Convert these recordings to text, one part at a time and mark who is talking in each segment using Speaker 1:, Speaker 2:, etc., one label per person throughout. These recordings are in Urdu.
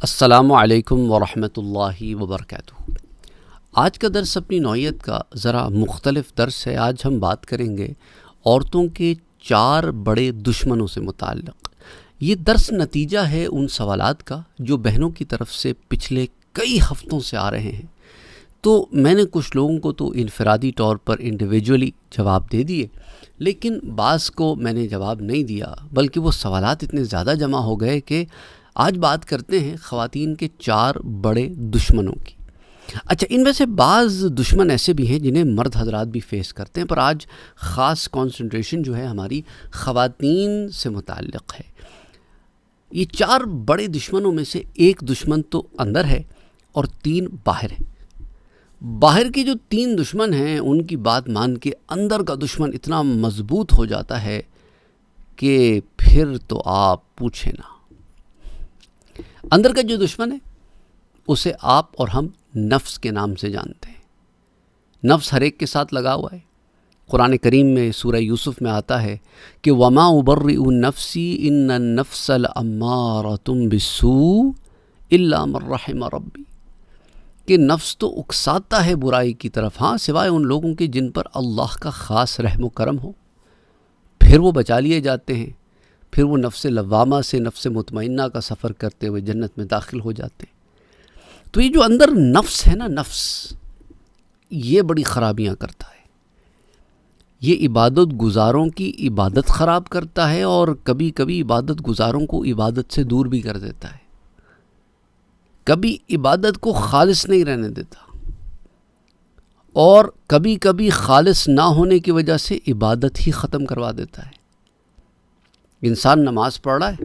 Speaker 1: السلام علیکم ورحمۃ اللہ وبرکاتہ۔ آج کا درس اپنی نوعیت کا ذرا مختلف درس ہے۔ آج ہم بات کریں گے عورتوں کے 4 بڑے دشمنوں سے متعلق۔ یہ درس نتیجہ ہے ان سوالات کا جو بہنوں کی طرف سے پچھلے کئی ہفتوں سے آ رہے ہیں۔ تو میں نے کچھ لوگوں کو تو انفرادی طور پر انڈیویجولی جواب دے دیے، لیکن بعض کو میں نے جواب نہیں دیا، بلکہ وہ سوالات اتنے زیادہ جمع ہو گئے کہ آج بات کرتے ہیں خواتین کے 4 بڑے دشمنوں کی۔ اچھا، ان میں سے بعض دشمن ایسے بھی ہیں جنہیں مرد حضرات بھی فیس کرتے ہیں، پر آج خاص کنسنٹریشن جو ہے ہماری خواتین سے متعلق ہے۔ یہ 4 بڑے دشمنوں میں سے ایک دشمن تو اندر ہے اور 3 باہر ہیں۔ باہر کے جو 3 دشمن ہیں ان کی بات مان کے اندر کا دشمن اتنا مضبوط ہو جاتا ہے کہ پھر تو آپ پوچھیں نہ۔ اندر کا جو دشمن ہے اسے آپ اور ہم نفس کے نام سے جانتے ہیں۔ نفس ہر ایک کے ساتھ لگا ہوا ہے۔ قرآن کریم میں سورہ یوسف میں آتا ہے کہ وَمَا أُبَرِّئُ نَفْسِي إِنَّ النَّفْسَ لَأَمَّارَةٌ بِالسُّوءِ إِلَّا مَن رَحِمَ رَبِّي، کہ نفس تو اکساتا ہے برائی کی طرف، ہاں سوائے ان لوگوں کے جن پر اللہ کا خاص رحم و کرم ہو، پھر وہ بچا لیے جاتے ہیں، پھر وہ نفس لوامہ سے نفس مطمئنہ کا سفر کرتے ہوئے جنت میں داخل ہو جاتے ہیں۔ تو یہ جو اندر نفس ہے نا، نفس یہ بڑی خرابیاں کرتا ہے۔ یہ عبادت گزاروں کی عبادت خراب کرتا ہے، اور کبھی کبھی عبادت گزاروں کو عبادت سے دور بھی کر دیتا ہے، کبھی عبادت کو خالص نہیں رہنے دیتا، اور کبھی کبھی خالص نہ ہونے کی وجہ سے عبادت ہی ختم کروا دیتا ہے۔ انسان نماز پڑھ رہا ہے،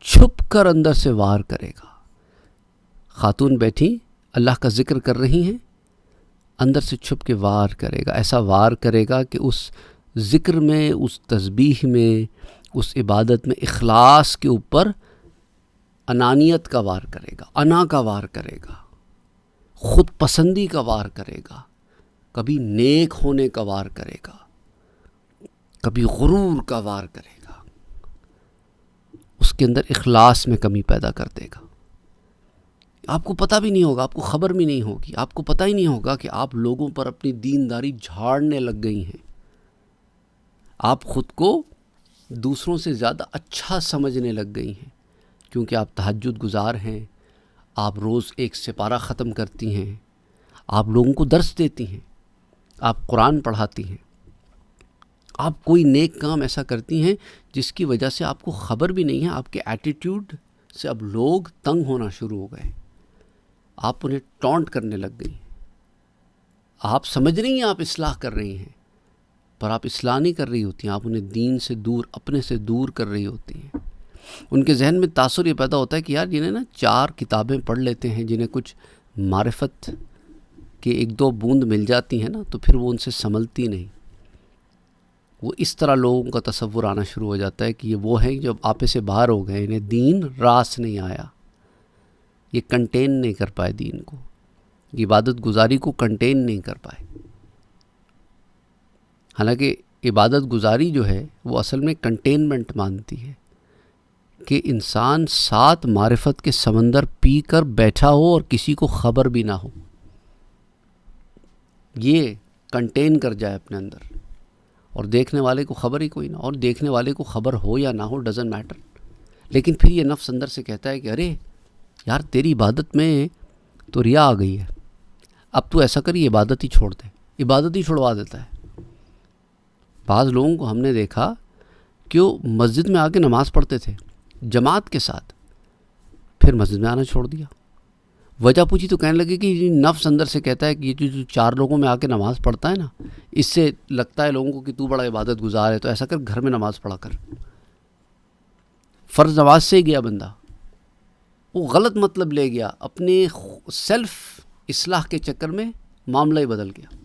Speaker 1: چھپ کر اندر سے وار کرے گا۔ خاتون بیٹھی اللہ کا ذکر کر رہی ہیں، اندر سے چھپ کے وار کرے گا، ایسا وار کرے گا کہ اس ذکر میں، اس تسبیح میں، اس عبادت میں اخلاص کے اوپر انانیت کا وار کرے گا، انا کا وار کرے گا، خود پسندی کا وار کرے گا، کبھی نیک ہونے کا وار کرے گا، کبھی غرور کا وار کرے گا، اس کے اندر اخلاص میں کمی پیدا کر دے گا۔ آپ کو پتہ بھی نہیں ہوگا، آپ کو خبر بھی نہیں ہوگی، آپ کو پتہ ہی نہیں ہوگا کہ آپ لوگوں پر اپنی دینداری جھاڑنے لگ گئی ہیں۔ آپ خود کو دوسروں سے زیادہ اچھا سمجھنے لگ گئی ہیں، کیونکہ آپ تہجد گزار ہیں، آپ روز ایک سپارہ ختم کرتی ہیں، آپ لوگوں کو درس دیتی ہیں، آپ قرآن پڑھاتی ہیں، آپ کوئی نیک کام ایسا کرتی ہیں جس کی وجہ سے آپ کو خبر بھی نہیں ہے، آپ کے ایٹیٹیوڈ سے اب لوگ تنگ ہونا شروع ہو گئے، آپ انہیں ٹونٹ کرنے لگ گئی۔ آپ سمجھ رہی ہیں آپ اصلاح کر رہی ہیں، پر آپ اصلاح نہیں کر رہی ہوتی ہیں، آپ انہیں دین سے دور، اپنے سے دور کر رہی ہوتی ہیں۔ ان کے ذہن میں تاثر یہ پیدا ہوتا ہے کہ یار جنہیں نا 4 کتابیں پڑھ لیتے ہیں، جنہیں کچھ معرفت کے 1-2 بوند مل جاتی ہیں نا، تو پھر وہ ان سے سنبھلتی نہیں۔ وہ اس طرح لوگوں کا تصور آنا شروع ہو جاتا ہے کہ یہ وہ ہیں جو آپے سے باہر ہو گئے، انہیں دین راس نہیں آیا، یہ کنٹین نہیں کر پائے دین کو، عبادت گزاری کو کنٹین نہیں کر پائے۔ حالانکہ عبادت گزاری جو ہے وہ اصل میں کنٹینمنٹ مانتی ہے کہ انسان 7 معرفت کے سمندر پی کر بیٹھا ہو اور کسی کو خبر بھی نہ ہو، یہ کنٹین کر جائے اپنے اندر، اور دیکھنے والے کو خبر ہی کوئی نہ، اور دیکھنے والے کو خبر ہو یا نہ ہو ڈزنٹ میٹر، لیکن پھر یہ نفس اندر سے کہتا ہے کہ ارے یار تیری عبادت میں تو ریا آ گئی ہے، اب تو ایسا کر یہ عبادت ہی چھوڑ دے، عبادت ہی چھڑوا دیتا ہے۔ بعض لوگوں کو ہم نے دیکھا کہ وہ مسجد میں آ کے نماز پڑھتے تھے جماعت کے ساتھ، پھر مسجد میں آنا چھوڑ دیا۔ وجہ پوچھی تو کہنے لگے کہ نفس اندر سے کہتا ہے کہ یہ جو 4 لوگوں میں آ کے نماز پڑھتا ہے نا، اس سے لگتا ہے لوگوں کو کہ تو بڑا عبادت گزار ہے، تو ایسا کر گھر میں نماز پڑھا کر۔ فرض نماز سے ہی گیا بندہ، وہ غلط مطلب لے گیا، اپنے سیلف اصلاح کے چکر میں معاملہ ہی بدل گیا۔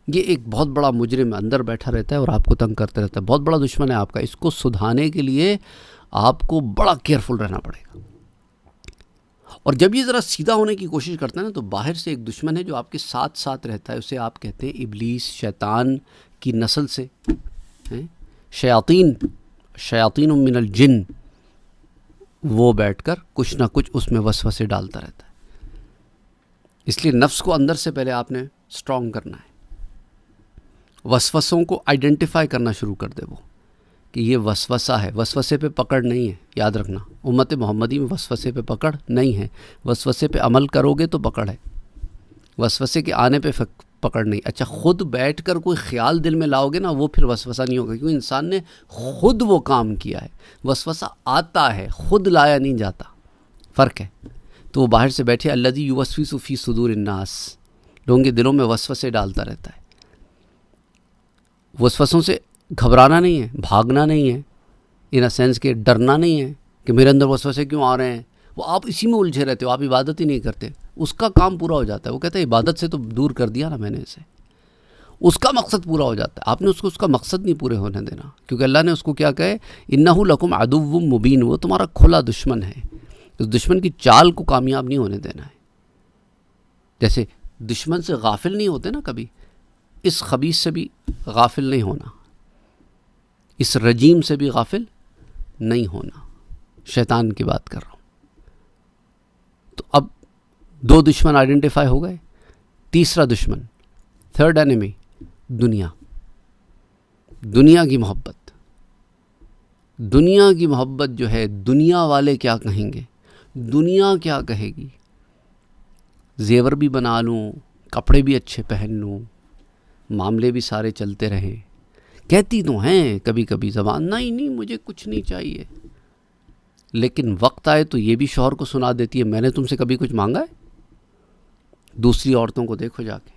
Speaker 1: یہ ایک بہت بڑا مجرم اندر بیٹھا رہتا ہے اور آپ کو تنگ کرتے رہتا ہے، بہت بڑا دشمن ہے آپ کا۔ اس کو سدھانے کے لیے آپ کو بڑا کیئرفل رہنا پڑے گا۔ اور جب یہ ذرا سیدھا ہونے کی کوشش کرتا ہے نا، تو باہر سے ایک دشمن ہے جو آپ کے ساتھ ساتھ رہتا ہے، اسے آپ کہتے ہیں ابلیس، شیطان کی نسل سے ہیں، شیاطین من الجن، وہ بیٹھ کر کچھ نہ کچھ اس میں وسوسے ڈالتا رہتا ہے. اس لیے نفس کو اندر سے پہلے آپ نے اسٹرانگ کرنا ہے. وسوسوں کو آئیڈینٹیفائی کرنا شروع کر دے وہ کہ یہ وسوسہ ہے. وسوسے پہ پکڑ نہیں ہے، یاد رکھنا. امت محمدی میں وسوسے پہ پکڑ نہیں ہے. وسوسے پہ عمل کرو گے تو پکڑ ہے، وسوسے کے آنے پہ پکڑ نہیں. اچھا، خود بیٹھ کر کوئی خیال دل میں لاؤ گے نا، وہ پھر وسوسہ نہیں ہوگا، کیونکہ انسان نے خود وہ کام کیا ہے. وسوسہ آتا ہے، خود لایا نہیں جاتا، فرق ہے. تو وہ باہر سے بیٹھے الذی یوسوس فی صدور الناس، لوگوں کے دلوں میں وسوسے ڈالتا رہتا ہے. وسوسوں سے گھبرانا نہیں ہے، بھاگنا نہیں ہے، ان سینس کہ ڈرنا نہیں ہے کہ میرے اندر وسوسے کیوں آ رہے ہیں. وہ آپ اسی میں الجھے رہتے ہو، آپ عبادت ہی نہیں کرتے. اس کا کام پورا ہو جاتا ہے. وہ کہتا ہے عبادت سے تو دور کر دیا نا میں نے اسے، اس کا مقصد پورا ہو جاتا ہے. آپ نے اس کا مقصد نہیں پورے ہونے دینا، کیونکہ اللہ نے اس کو کیا کہے، انہ لکم عدو مبین، وہ تمہارا کھلا دشمن ہے. اس دشمن کی چال کو کامیاب نہیں ہونے دینا ہے. جیسے دشمن سے غافل نہیں ہوتے نا کبھی، اس خبیث سے بھی غافل نہیں ہونا، اس رجیم سے بھی غافل نہیں ہونا. شیطان کی بات کر رہا ہوں. تو اب 2 دشمن آئیڈینٹیفائی ہو گئے. تیسرا دشمن، تھرڈ اینیمی، دنیا. دنیا کی محبت. دنیا کی محبت جو ہے، دنیا والے کیا کہیں گے، دنیا کیا کہے گی. زیور بھی بنا لوں، کپڑے بھی اچھے پہن لوں، معاملے بھی سارے چلتے رہیں. کہتی تو ہیں کبھی کبھی زبان، نہیں مجھے کچھ نہیں چاہیے، لیکن وقت آئے تو یہ بھی شوہر کو سنا دیتی ہے، میں نے تم سے کبھی کچھ مانگا ہے. دوسری عورتوں کو دیکھو جا کے،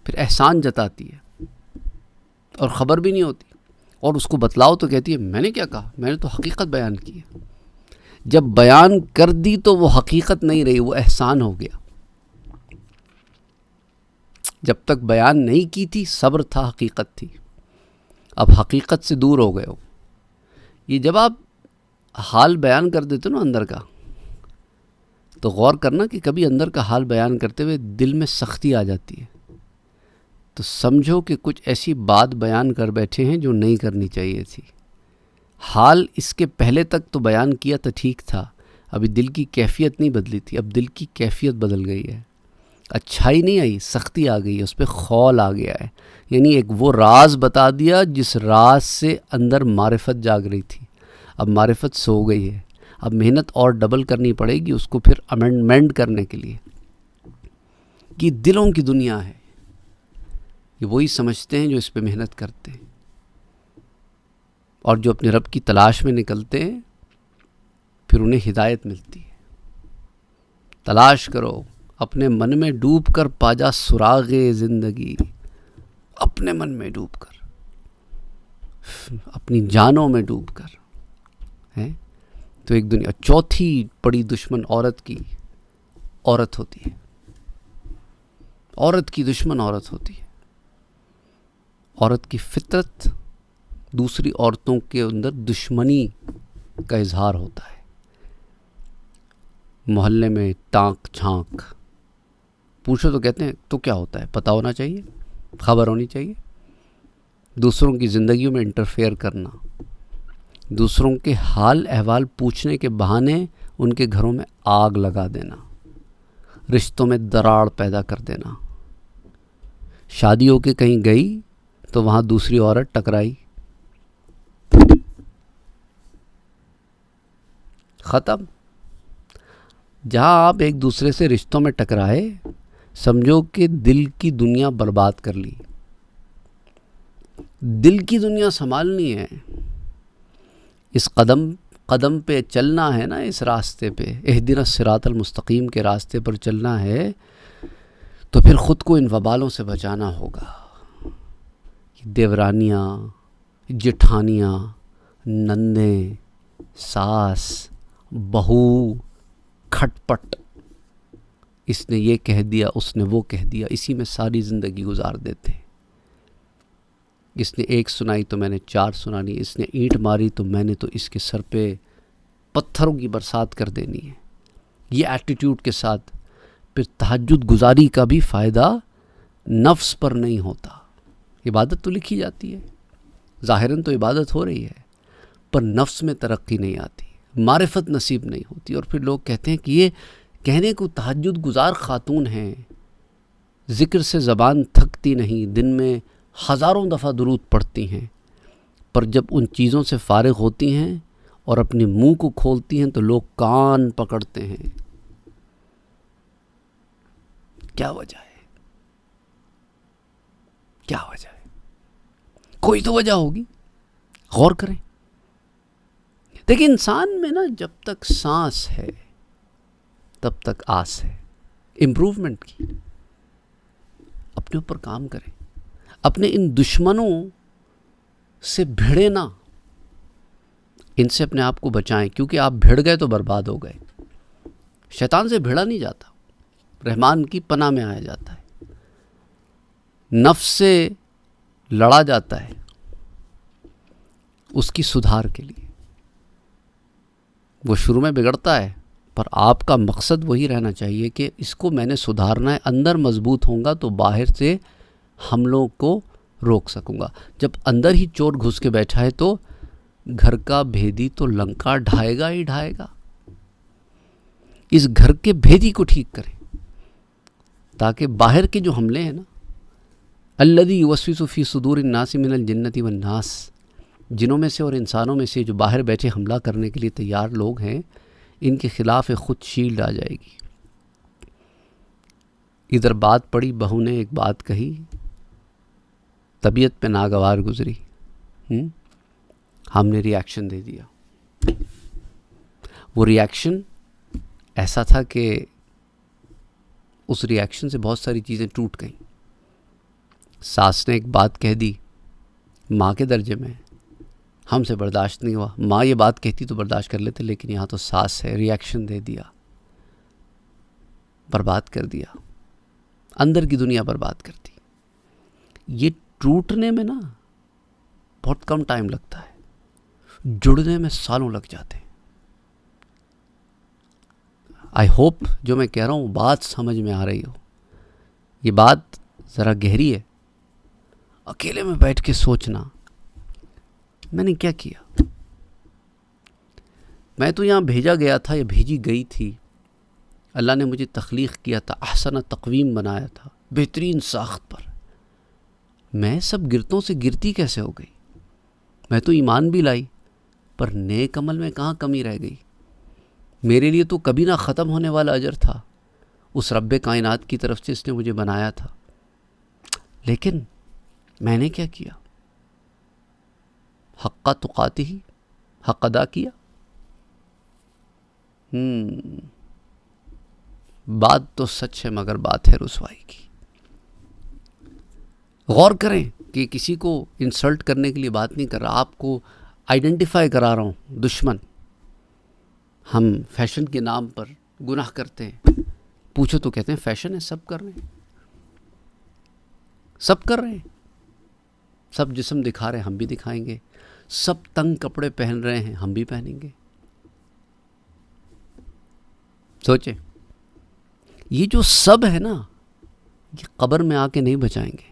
Speaker 1: پھر احسان جتاتی ہے اور خبر بھی نہیں ہوتی. اور اس کو بتلاؤ تو کہتی ہے میں نے کیا کہا، میں نے تو حقیقت بیان کی ہے. جب بیان کر دی تو وہ حقیقت نہیں رہی، وہ احسان ہو گیا. جب تک بیان نہیں کی تھی صبر تھا، حقیقت تھی. اب حقیقت سے دور ہو گئے ہو. یہ جب آپ حال بیان کر دیتے نا اندر کا، تو غور کرنا کہ کبھی اندر کا حال بیان کرتے ہوئے دل میں سختی آ جاتی ہے، تو سمجھو کہ کچھ ایسی بات بیان کر بیٹھے ہیں جو نہیں کرنی چاہیے تھی. حال اس کے پہلے تک تو بیان کیا تو ٹھیک تھا، ابھی دل کی کیفیت نہیں بدلی تھی، اب دل کی کیفیت بدل گئی ہے. اچھائی نہیں آئی، سختی آ گئی ہے، اس پہ خول آ گیا ہے. یعنی ایک وہ راز بتا دیا جس راز سے اندر معرفت جاگ رہی تھی، اب معرفت سو گئی ہے. اب محنت اور ڈبل کرنی پڑے گی اس کو پھر امینڈمنٹ کرنے کے لیے. یہ دلوں کی دنیا ہے، یہ وہی سمجھتے ہیں جو اس پہ محنت کرتے ہیں، اور جو اپنے رب کی تلاش میں نکلتے ہیں پھر انہیں ہدایت ملتی ہے. تلاش کرو، اپنے من میں ڈوب کر پاجا سراغ زندگی. اپنے من میں ڈوب کر، اپنی جانوں میں ڈوب کر ہے تو ایک دنیا. چوتھی بڑی دشمن عورت کی عورت ہوتی ہے. عورت کی دشمن عورت ہوتی ہے. عورت کی فطرت دوسری عورتوں کے اندر دشمنی کا اظہار ہوتا ہے. محلے میں ٹانک چھانک پوچھو تو کہتے ہیں تو کیا ہوتا ہے، پتہ ہونا چاہیے، خبر ہونی چاہیے. دوسروں کی زندگیوں میں انٹرفیئر کرنا، دوسروں کے حال احوال پوچھنے کے بہانے ان کے گھروں میں آگ لگا دینا، رشتوں میں دراڑ پیدا کر دینا. شادی ہو کے کہیں گئی تو وہاں دوسری عورت ٹکرائی، ختم. جہاں آپ ایک دوسرے سے رشتوں میں ٹکرائے، سمجھو کہ دل کی دنیا برباد کر لی. دل کی دنیا سنبھالنی ہے، اس قدم پہ چلنا ہے نا، اس راستے پہ اہدنا الصراط المستقیم کے راستے پر چلنا ہے، تو پھر خود کو ان وبالوں سے بچانا ہوگا. دیورانیاں، جٹھانیاں، نندیں، ساس، بہو، کھٹ پٹ، اس نے یہ کہہ دیا، اس نے وہ کہہ دیا، اسی میں ساری زندگی گزار دیتے ہیں. اس نے ایک سنائی تو میں نے 4 سنانی، اس نے اینٹ ماری تو میں نے تو اس کے سر پہ پتھروں کی برسات کر دینی ہے. یہ ایٹیٹیوڈ کے ساتھ پھر تہجد گزاری کا بھی فائدہ نفس پر نہیں ہوتا. عبادت تو لکھی جاتی ہے، ظاہراً تو عبادت ہو رہی ہے، پر نفس میں ترقی نہیں آتی. معرفت نصیب نہیں ہوتی. اور پھر لوگ کہتے ہیں کہ یہ کہنے کو تہجد گزار خاتون ہیں، ذکر سے زبان تھکتی نہیں، دن میں ہزاروں دفعہ درود پڑھتی ہیں، پر جب ان چیزوں سے فارغ ہوتی ہیں اور اپنے منہ کو کھولتی ہیں تو لوگ کان پکڑتے ہیں. کیا وجہ ہے؟ کیا وجہ ہے؟ کوئی تو وجہ ہوگی، غور کریں. دیکھیں، انسان میں نا جب تک سانس ہے تب تک آس ہے امپروومنٹ کی. اپنے اوپر کام کریں، اپنے ان دشمنوں سے بھیڑے نہ، ان سے اپنے آپ کو بچائیں، کیونکہ آپ بھیڑ گئے تو برباد ہو گئے. شیطان سے بھیڑا نہیں جاتا، رحمان کی پناہ میں آیا جاتا ہے. نفس سے لڑا جاتا ہے اس کی سدھار کے لیے. وہ شروع میں بگڑتا ہے، پر آپ کا مقصد وہی رہنا چاہیے کہ اس کو میں نے سدھارنا ہے. اندر مضبوط ہوں گا تو باہر سے حملوں کو روک سکوں گا. جب اندر ہی چور گھس کے بیٹھا ہے تو گھر کا بھیدی تو لنکا ڈھائے گا ہی ڈھائے گا. اس گھر کے بھیدی کو ٹھیک کریں تاکہ باہر کے جو حملے ہیں نا، الذی یوسوس فی صدور الناس من الجنۃ والناس، جنوں میں سے اور انسانوں میں سے جو باہر بیٹھے حملہ کرنے کے لیے تیار لوگ ہیں، ان کے خلاف ایک خود شیلڈ آ جائے گی. ادھر بات پڑی، بہو نے ایک بات کہی، طبیعت پہ ناگوار گزری، ہم نے ری ایکشن دے دیا. وہ ری ایکشن ایسا تھا کہ اس ری ایکشن سے بہت ساری چیزیں ٹوٹ گئیں. ساس نے ایک بات کہہ دی، ماں کے درجے میں، ہم سے برداشت نہیں ہوا. ماں یہ بات کہتی تو برداشت کر لیتے، لیکن یہاں تو ساس ہے، ری ایکشن دے دیا، برباد کر دیا، اندر کی دنیا برباد کر دی. یہ ٹوٹنے میں نا بہت کم ٹائم لگتا ہے، جڑنے میں سالوں لگ جاتے ہیں. آئی ہوپ جو میں کہہ رہا ہوں بات سمجھ میں آ رہی ہو. یہ بات ذرا گہری ہے. اکیلے میں بیٹھ کے سوچنا، میں نے کیا کیا؟ میں تو یہاں بھیجا گیا تھا یا بھیجی گئی تھی. اللہ نے مجھے تخلیق کیا تھا، احسن تقویم بنایا تھا، بہترین ساخت پر. میں سب گرتوں سے گرتی کیسے ہو گئی؟ میں تو ایمان بھی لائی، پر نیک عمل میں کہاں کمی رہ گئی؟ میرے لیے تو کبھی نہ ختم ہونے والا اجر تھا اس رب کائنات کی طرف سے، اس نے مجھے بنایا تھا. لیکن میں نے کیا کیا؟ حق تقاتہ، حق ادا کیا. بات تو سچ ہے مگر بات ہے رسوائی کی. غور کریں کہ کسی کو انسلٹ کرنے کے لیے بات نہیں کر رہا، آپ کو آئیڈینٹیفائی کرا رہا ہوں دشمن. ہم فیشن کے نام پر گناہ کرتے ہیں. پوچھو تو کہتے ہیں فیشن ہے، سب کر رہے ہیں، سب کر رہے ہیں، سب جسم دکھا رہے ہیں، ہم بھی دکھائیں گے. سب تنگ کپڑے پہن رہے ہیں، ہم بھی پہنیں گے. سوچیں، یہ جو سب ہے نا، یہ قبر میں آ کے نہیں بچائیں گے.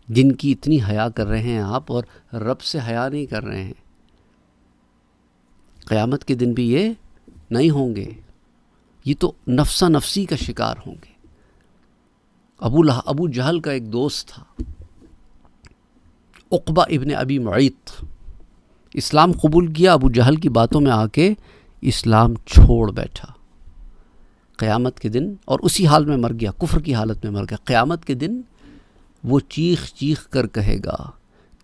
Speaker 1: جن کی اتنی حیا کر رہے ہیں آپ، اور رب سے حیا نہیں کر رہے ہیں، قیامت کے دن بھی یہ نہیں ہوں گے. یہ تو نفسا نفسی کا شکار ہوں گے. ابو جہل کا ایک دوست تھا، عقبہ ابن ابی معیط. اسلام قبول کیا، ابو جہل کی باتوں میں آ کے اسلام چھوڑ بیٹھا. قیامت کے دن، اور اسی حال میں مر گیا، کفر کی حالت میں مر گیا. قیامت کے دن وہ چیخ چیخ کر کہے گا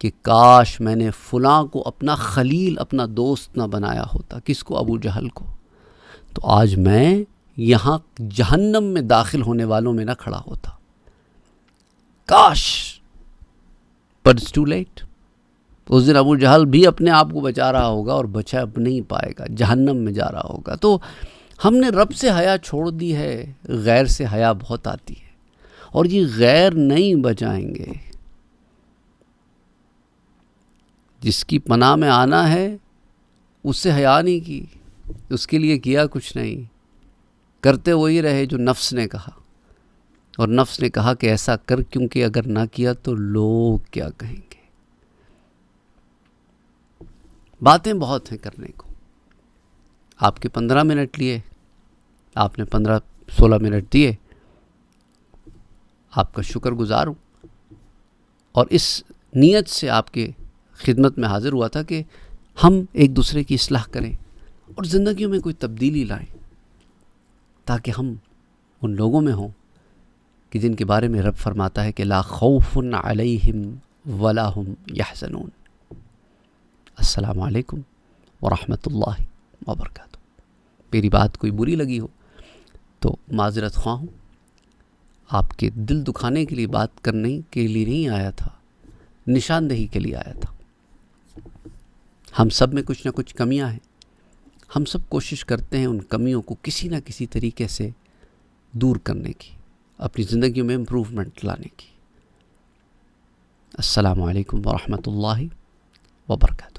Speaker 1: کہ کاش میں نے فلاں کو اپنا خلیل، اپنا دوست نہ بنایا ہوتا. کس کو؟ ابو جہل کو. تو آج میں یہاں جہنم میں داخل ہونے والوں میں نہ کھڑا ہوتا. کاش، but it's too late. اس دن ابو جہل بھی اپنے آپ کو بچا رہا ہوگا اور بچا نہیں پائے گا، جہنم میں جا رہا ہوگا. تو ہم نے رب سے حیا چھوڑ دی ہے، غیر سے حیا بہت آتی ہے، اور یہ غیر نہیں بچائیں گے. جس کی پناہ میں آنا ہے اس سے حیا نہیں کی، اس کے لیے کیا کچھ نہیں، کرتے وہی رہے جو نفس نے کہا. اور نفس نے کہا کہ ایسا کر، کیونکہ اگر نہ کیا تو لوگ کیا کہیں گے. باتیں بہت ہیں کرنے کو، آپ کے 15 منٹ لیے، آپ نے 15-16 منٹ دیے، آپ کا شکر گزار ہوں، اور اس نیت سے آپ کے خدمت میں حاضر ہوا تھا کہ ہم ایک دوسرے کی اصلاح کریں اور زندگیوں میں کوئی تبدیلی لائیں، تاکہ ہم ان لوگوں میں ہوں کہ جن کے بارے میں رب فرماتا ہے کہ لا خوف علیہم ولا هم یحزنون۔ السلام علیکم ورحمۃ اللہ وبرکاتہ۔ میری بات کوئی بری لگی ہو تو معذرت خواہ ہوں، آپ کے دل دکھانے کے لیے بات کرنے کے لیے نہیں آیا تھا، نشاندہی کے لیے آیا تھا۔ ہم سب میں کچھ نہ کچھ کمیاں ہیں، ہم سب کوشش کرتے ہیں ان کمیوں کو کسی نہ کسی طریقے سے دور کرنے کی، اپنی زندگیوں میں امپروومنٹ لانے کی۔ السلام علیکم ورحمۃ اللہ وبرکاتہ۔